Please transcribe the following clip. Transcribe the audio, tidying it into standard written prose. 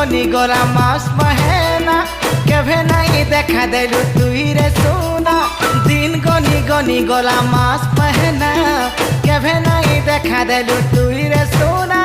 গনি গলা মাস মহেনা কেভে নাই দেখা দেলু তুই রে সোনা দিন গনি গনি গলা মাস মহেনা কেভে নাই দেখা দেলু তুই রে সোনা